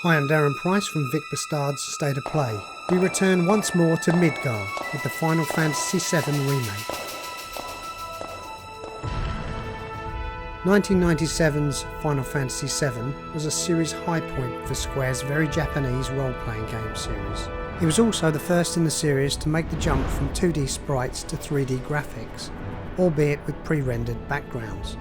Hi, I'm Darren Price from Vic Bastard's State of Play. We return once more to Midgar with the Final Fantasy VII Remake. 1997's Final Fantasy VII was a series high point for Square's very Japanese role-playing game series. It was also the first in the series to make the jump from 2D sprites to 3D graphics, albeit with pre-rendered backgrounds.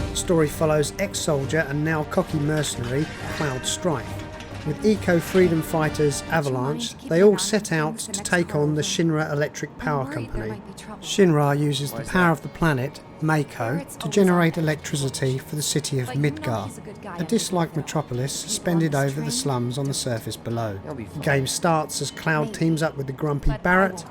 The story follows ex-soldier and now cocky mercenary Cloud Strife. With eco-freedom fighters Avalanche, they all set out to take on the Shinra Electric Power Company. Shinra uses the power of the planet, Mako, to generate electricity for the city of Midgar, a disc-like metropolis suspended over the slums on the surface below. The game starts as Cloud teams up with the grumpy Barrett,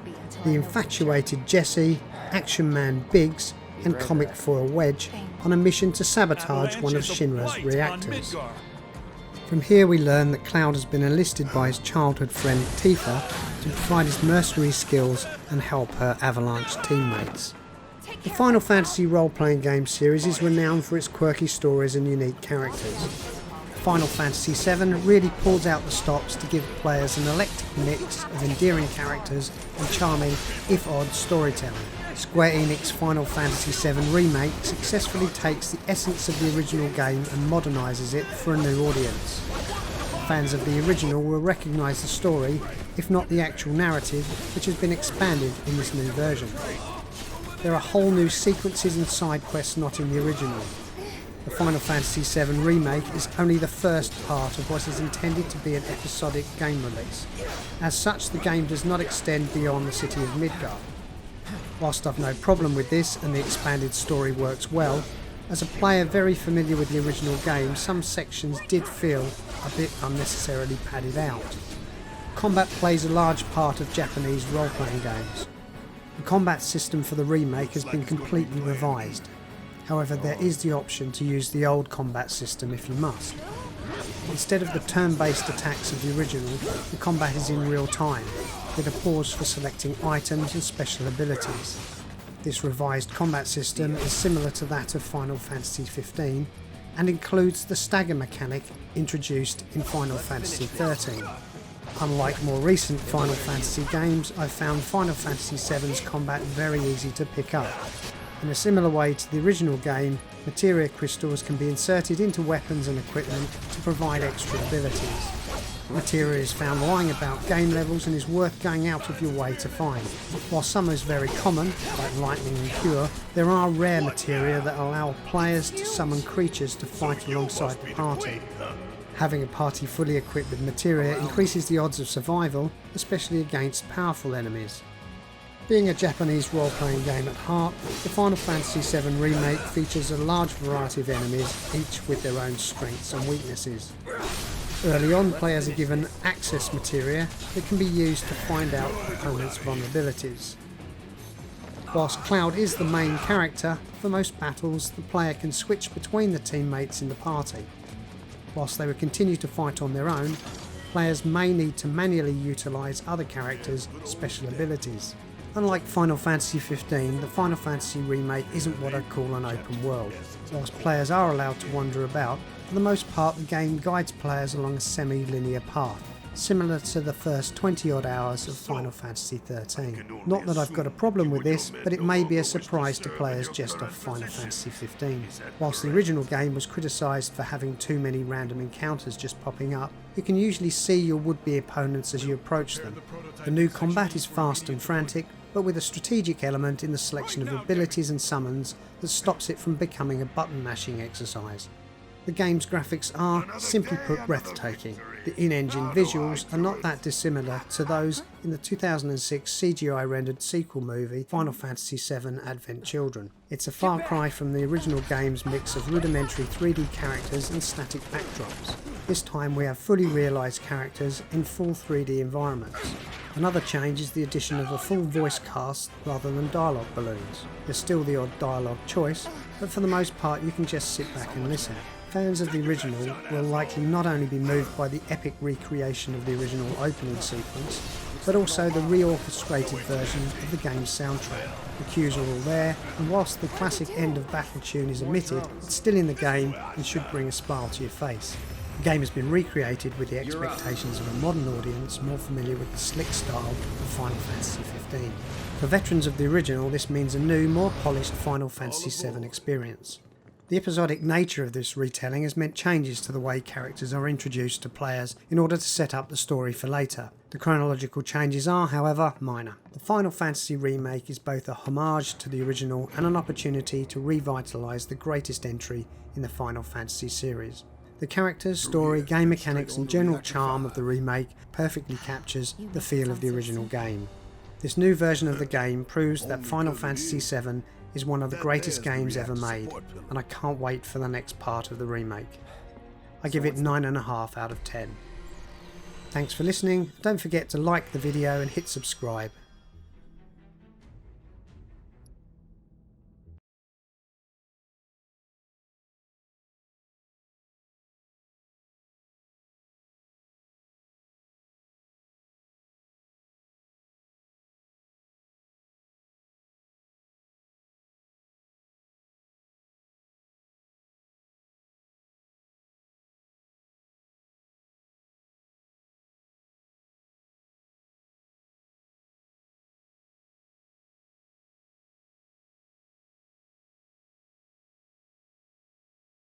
the infatuated Jessie, action man Biggs, and comic foil Wedge on a mission to sabotage one of Shinra's reactors. From here we learn that Cloud has been enlisted by his childhood friend Tifa to provide his mercenary skills and help her Avalanche teammates. The Final Fantasy role-playing game series is renowned for its quirky stories and unique characters. Final Fantasy VII really pulls out the stops to give players an eclectic mix of endearing characters and charming, if odd, storytelling. Square Enix Final Fantasy VII Remake successfully takes the essence of the original game and modernises it for a new audience. Fans of the original will recognise the story, if not the actual narrative, which has been expanded in this new version. There are whole new sequences and side quests not in the original. The Final Fantasy VII Remake is only the first part of what is intended to be an episodic game release. As such, the game does not extend beyond the city of Midgar. Whilst I've no problem with this and the expanded story works well, as a player very familiar with the original game, some sections did feel a bit unnecessarily padded out. Combat plays a large part of Japanese role-playing games. The combat system for the remake has been completely revised. However, there is the option to use the old combat system if you must. Instead of the turn-based attacks of the original, the combat is in real time, with a pause for selecting items and special abilities. This revised combat system is similar to that of Final Fantasy XV and includes the stagger mechanic introduced in Final Fantasy XIII. Unlike more recent Final Fantasy games, I've found Final Fantasy VII's combat very easy to pick up. In a similar way to the original game, materia crystals can be inserted into weapons and equipment to provide extra abilities. Materia is found lying about game levels and is worth going out of your way to find. While some is very common, like lightning and cure, there are rare materia that allow players to summon creatures to fight alongside the party. Having a party fully equipped with materia increases the odds of survival, especially against powerful enemies. Being a Japanese role-playing game at heart, the Final Fantasy VII Remake features a large variety of enemies, each with their own strengths and weaknesses. Early on, players are given access materia that can be used to find out opponents' vulnerabilities. Whilst Cloud is the main character, for most battles the player can switch between the teammates in the party. Whilst they will continue to fight on their own, players may need to manually utilise other characters' special abilities. Unlike Final Fantasy XV, the Final Fantasy Remake isn't what I'd call an open world. Whilst players are allowed to wander about, for the most part the game guides players along a semi-linear path. similar to the first 20 odd hours of Final Fantasy XIII. Not that I've got a problem with this, but it may be a surprise to players just off Final Fantasy XV. Whilst the original game was criticised for having too many random encounters just popping up, you can usually see your would-be opponents as you approach them. The new combat is fast and frantic, but with a strategic element in the selection of abilities and summons that stops it from becoming a button-mashing exercise. The game's graphics are, simply put, breathtaking. The in-engine visuals are not that dissimilar to those in the 2006 CGI-rendered sequel movie Final Fantasy VII Advent Children. It's a far cry from the original game's mix of rudimentary 3D characters and static backdrops. This time we have fully realised characters in full 3D environments. Another change is the addition of a full voice cast rather than dialogue balloons. There's still the odd dialogue choice, but for the most part you can just sit back and listen. Fans of the original will likely not only be moved by the epic recreation of the original opening sequence, but also the reorchestrated version of the game's soundtrack. The cues are all there, and whilst the classic end of battle tune is omitted, it's still in the game and should bring a smile to your face. The game has been recreated with the expectations of a modern audience more familiar with the slick style of Final Fantasy XV. For veterans of the original, this means a new, more polished Final Fantasy VII experience. The episodic nature of this retelling has meant changes to the way characters are introduced to players in order to set up the story for later. The chronological changes are, however, minor. The Final Fantasy remake is both a homage to the original and an opportunity to revitalise the greatest entry in the Final Fantasy series. The characters, story, game mechanics and general charm of the remake perfectly captures the feel of the original game. This new version of the game proves that Final Fantasy VII is one of the greatest games ever made, and I can't wait for the next part of the remake. I give it 9.5 out of 10. Thanks for listening. Don't forget to like the video and hit subscribe.